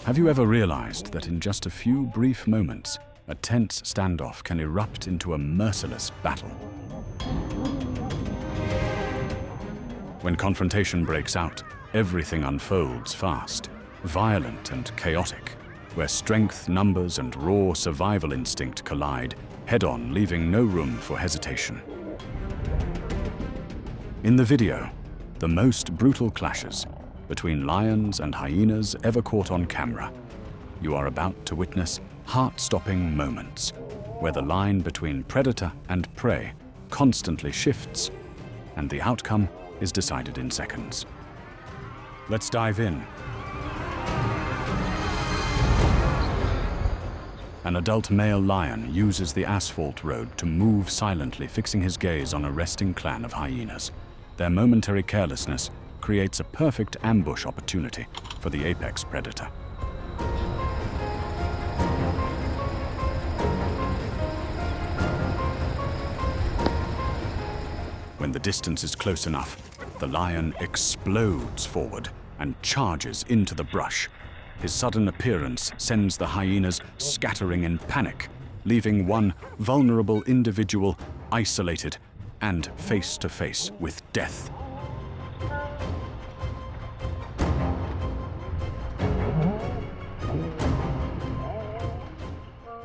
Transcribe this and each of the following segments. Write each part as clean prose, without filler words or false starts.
Have you ever realized that in just a few brief moments, a tense standoff can erupt into a merciless battle? When confrontation breaks out, everything unfolds fast, violent and chaotic, where strength, numbers, and raw survival instinct collide, head-on, leaving no room for hesitation. In the video, the most brutal clashes between lions and hyenas ever caught on camera, you are about to witness heart-stopping moments where the line between predator and prey constantly shifts, and the outcome is decided in seconds. Let's dive in. An adult male lion uses the asphalt road to move silently, fixing his gaze on a resting clan of hyenas. Their momentary carelessness creates a perfect ambush opportunity for the apex predator. When the distance is close enough, the lion explodes forward and charges into the brush. His sudden appearance sends the hyenas scattering in panic, leaving one vulnerable individual isolated and face to face with death.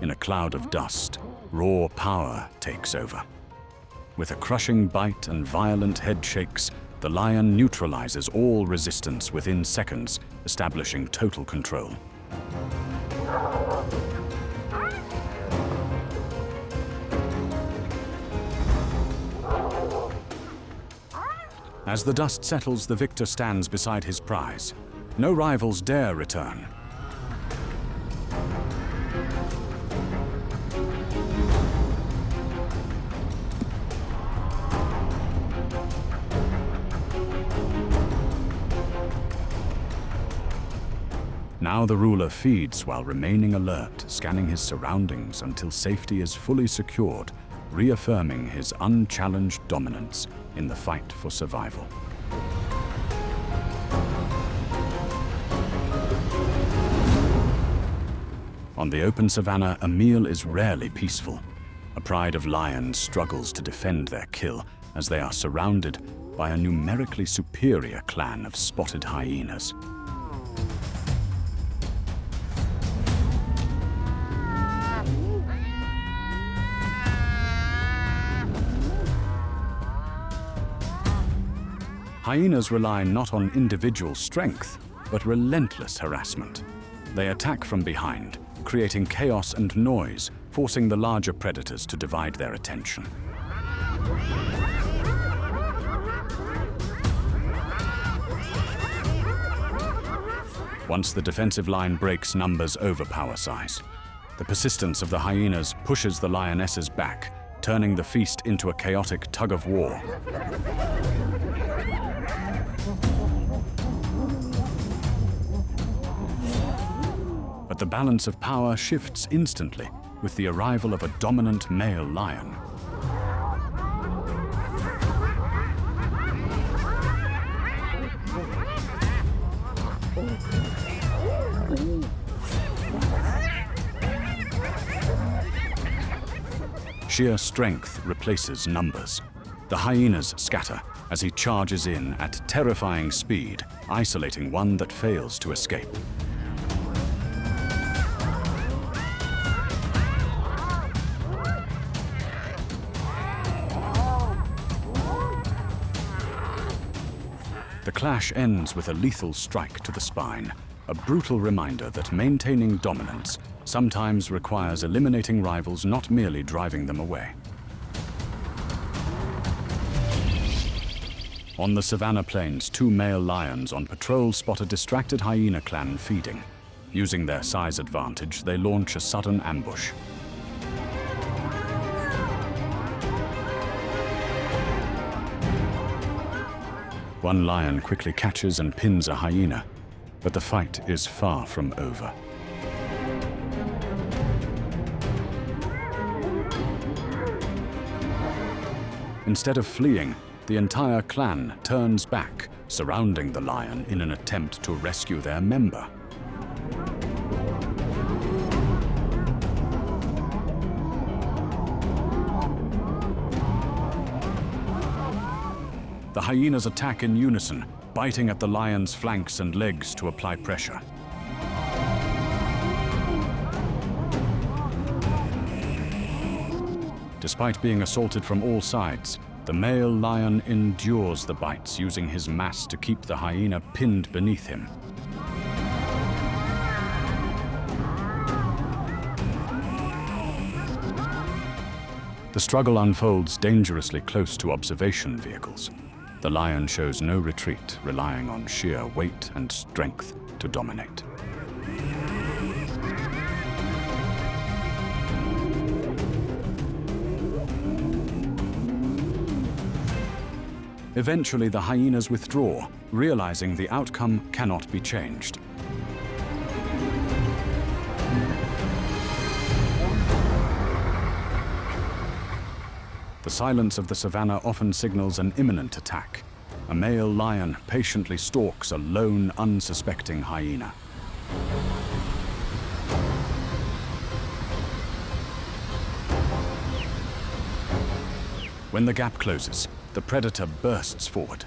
In a cloud of dust, raw power takes over. With a crushing bite and violent head shakes, the lion neutralizes all resistance within seconds, establishing total control. As the dust settles, the victor stands beside his prize. No rivals dare return. Now the ruler feeds while remaining alert, scanning his surroundings until safety is fully secured, reaffirming his unchallenged dominance in the fight for survival. On the open savanna, a meal is rarely peaceful. A pride of lions struggles to defend their kill as they are surrounded by a numerically superior clan of spotted hyenas. Hyenas rely not on individual strength, but relentless harassment. They attack from behind, creating chaos and noise, forcing the larger predators to divide their attention. Once the defensive line breaks, numbers overpower size. The persistence of the hyenas pushes the lionesses back, turning the feast into a chaotic tug-of-war. But the balance of power shifts instantly with the arrival of a dominant male lion. Sheer strength replaces numbers. The hyenas scatter as he charges in at terrifying speed, isolating one that fails to escape. The clash ends with a lethal strike to the spine, a brutal reminder that maintaining dominance sometimes requires eliminating rivals, not merely driving them away. On the savanna plains, two male lions on patrol spot a distracted hyena clan feeding. Using their size advantage, they launch a sudden ambush. One lion quickly catches and pins a hyena, but the fight is far from over. Instead of fleeing, the entire clan turns back, surrounding the lion in an attempt to rescue their member. The hyenas attack in unison, biting at the lion's flanks and legs to apply pressure. Despite being assaulted from all sides, the male lion endures the bites, using his mass to keep the hyena pinned beneath him. The struggle unfolds dangerously close to observation vehicles. The lion shows no retreat, relying on sheer weight and strength to dominate. Eventually, the hyenas withdraw, realizing the outcome cannot be changed. The silence of the savannah often signals an imminent attack. A male lion patiently stalks a lone, unsuspecting hyena. When the gap closes, the predator bursts forward.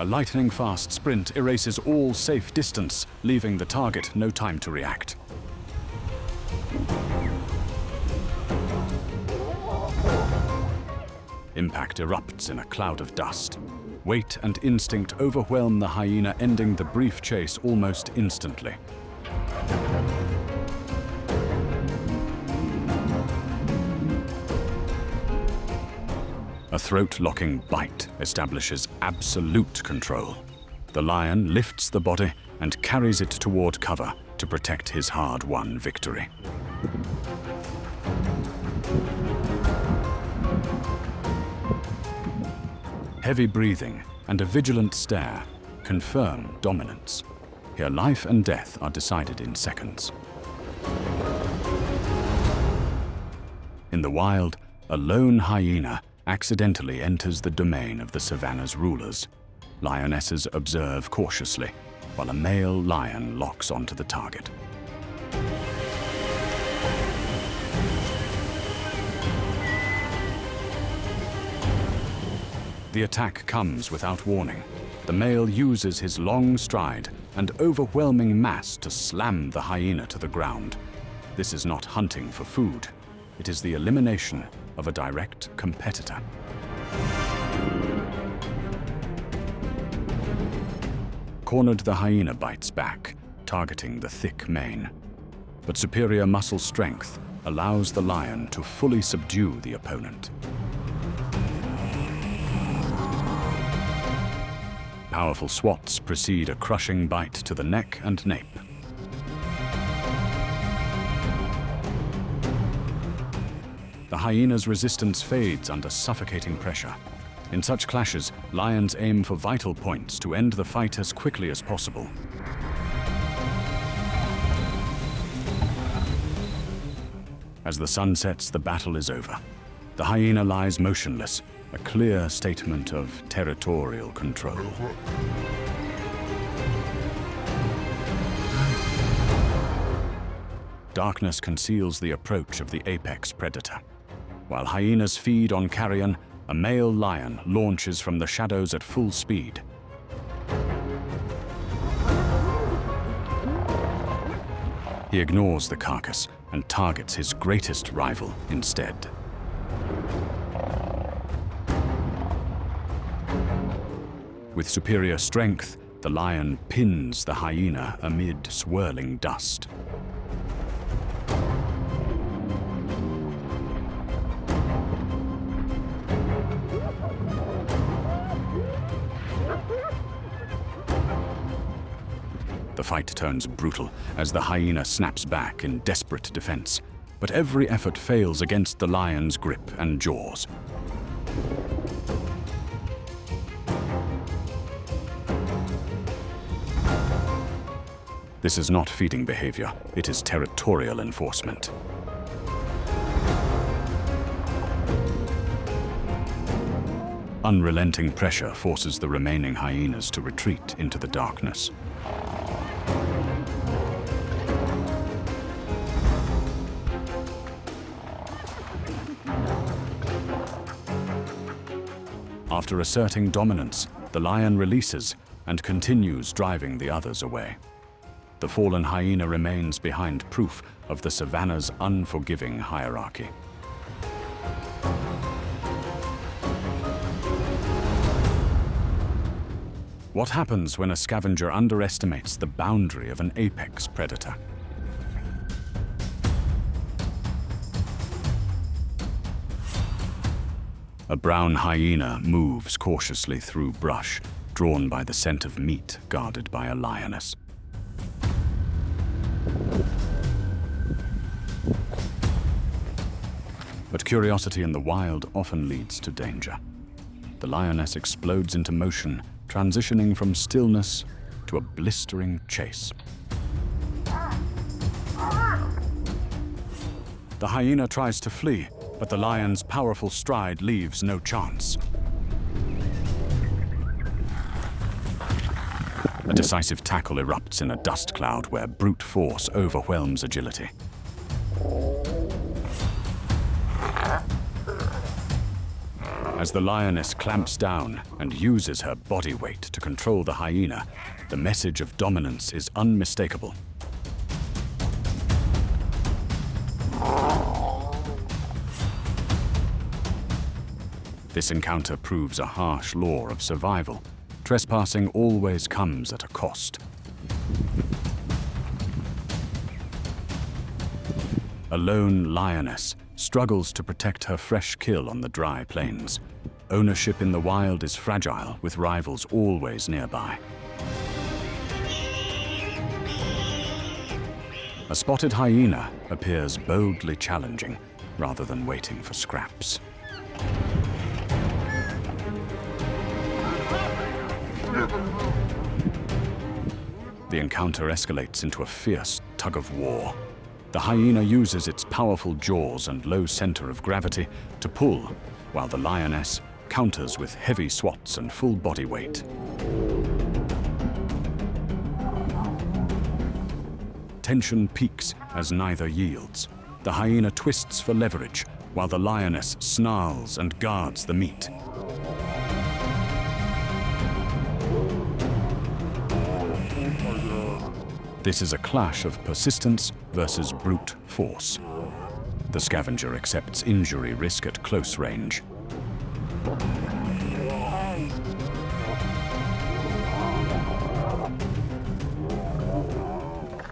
A lightning-fast sprint erases all safe distance, leaving the target no time to react. Impact erupts in a cloud of dust. Weight and instinct overwhelm the hyena, ending the brief chase almost instantly. A throat-locking bite establishes absolute control. The lion lifts the body and carries it toward cover to protect his hard-won victory. Heavy breathing and a vigilant stare confirm dominance. Here, life and death are decided in seconds. In the wild, a lone hyena accidentally enters the domain of the savannah's rulers. Lionesses observe cautiously, while a male lion locks onto the target. The attack comes without warning. The male uses his long stride and overwhelming mass to slam the hyena to the ground. This is not hunting for food. It is the elimination of a direct competitor. Cornered, the hyena bites back, targeting the thick mane. But superior muscle strength allows the lion to fully subdue the opponent. Powerful swats precede a crushing bite to the neck and nape. The hyena's resistance fades under suffocating pressure. In such clashes, lions aim for vital points to end the fight as quickly as possible. As the sun sets, the battle is over. The hyena lies motionless, a clear statement of territorial control. Darkness conceals the approach of the apex predator. While hyenas feed on carrion, a male lion launches from the shadows at full speed. He ignores the carcass and targets his greatest rival instead. With superior strength, the lion pins the hyena amid swirling dust. The fight turns brutal as the hyena snaps back in desperate defense, but every effort fails against the lion's grip and jaws. This is not feeding behavior, it is territorial enforcement. Unrelenting pressure forces the remaining hyenas to retreat into the darkness. After asserting dominance, The lion releases and continues driving the others away. The fallen hyena remains behind proof of the savanna's unforgiving hierarchy. What happens when a scavenger underestimates the boundary of an apex predator? A brown hyena moves cautiously through brush, drawn by the scent of meat guarded by a lioness. But curiosity in the wild often leads to danger. The lioness explodes into motion, transitioning from stillness to a blistering chase. The hyena tries to flee, but the lion's powerful stride leaves no chance. A decisive tackle erupts in a dust cloud where brute force overwhelms agility. As the lioness clamps down and uses her body weight to control the hyena, the message of dominance is unmistakable. This encounter proves a harsh law of survival. Trespassing always comes at a cost. A lone lioness struggles to protect her fresh kill on the dry plains. Ownership in the wild is fragile, with rivals always nearby. A spotted hyena appears boldly challenging, rather than waiting for scraps. The encounter escalates into a fierce tug-of-war. The hyena uses its powerful jaws and low center of gravity to pull, while the lioness counters with heavy swats and full body weight. Tension peaks as neither yields. The hyena twists for leverage, while the lioness snarls and guards the meat. This is a clash of persistence versus brute force. The scavenger accepts injury risk at close range.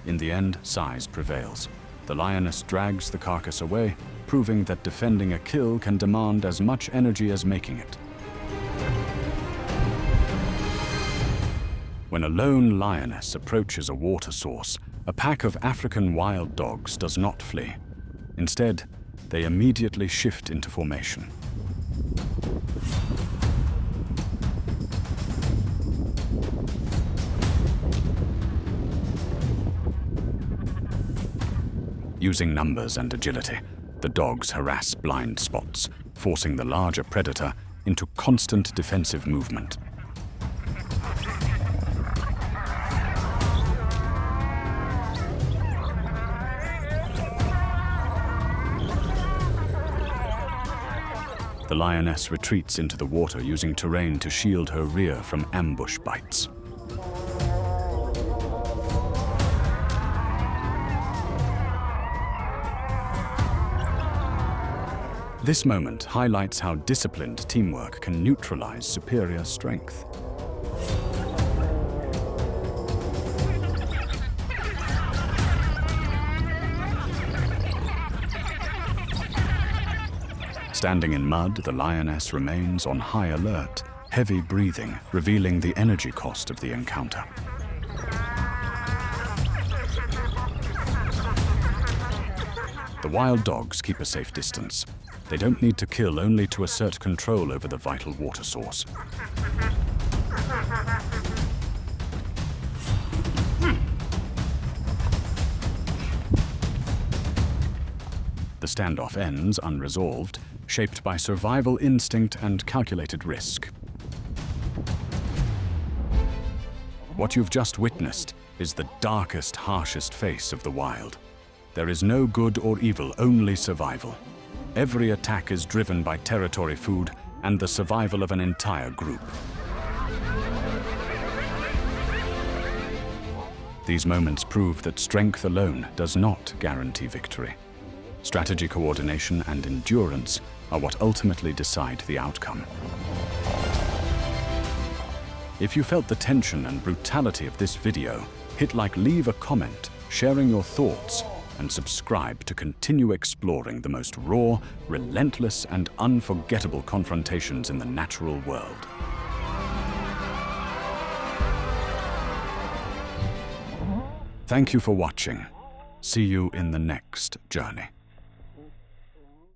In the end, size prevails. The lioness drags the carcass away, proving that defending a kill can demand as much energy as making it. When a lone lioness approaches a water source, a pack of African wild dogs does not flee. Instead, they immediately shift into formation. Using numbers and agility, the dogs harass blind spots, forcing the larger predator into constant defensive movement. The lioness retreats into the water using terrain to shield her rear from ambush bites. This moment highlights how disciplined teamwork can neutralize superior strength. Standing in mud, the lioness remains on high alert, heavy breathing, revealing the energy cost of the encounter. The wild dogs keep a safe distance. They don't need to kill, only to assert control over the vital water source. The standoff ends unresolved, shaped by survival instinct and calculated risk. What you've just witnessed is the darkest, harshest face of the wild. There is no good or evil, only survival. Every attack is driven by territory food and the survival of an entire group. These moments prove that strength alone does not guarantee victory. Strategy, coordination, and endurance are what ultimately decide the outcome. If you felt the tension and brutality of this video, hit like, leave a comment, sharing your thoughts, and subscribe to continue exploring the most raw, relentless, and unforgettable confrontations in the natural world. Thank you for watching. See you in the next journey.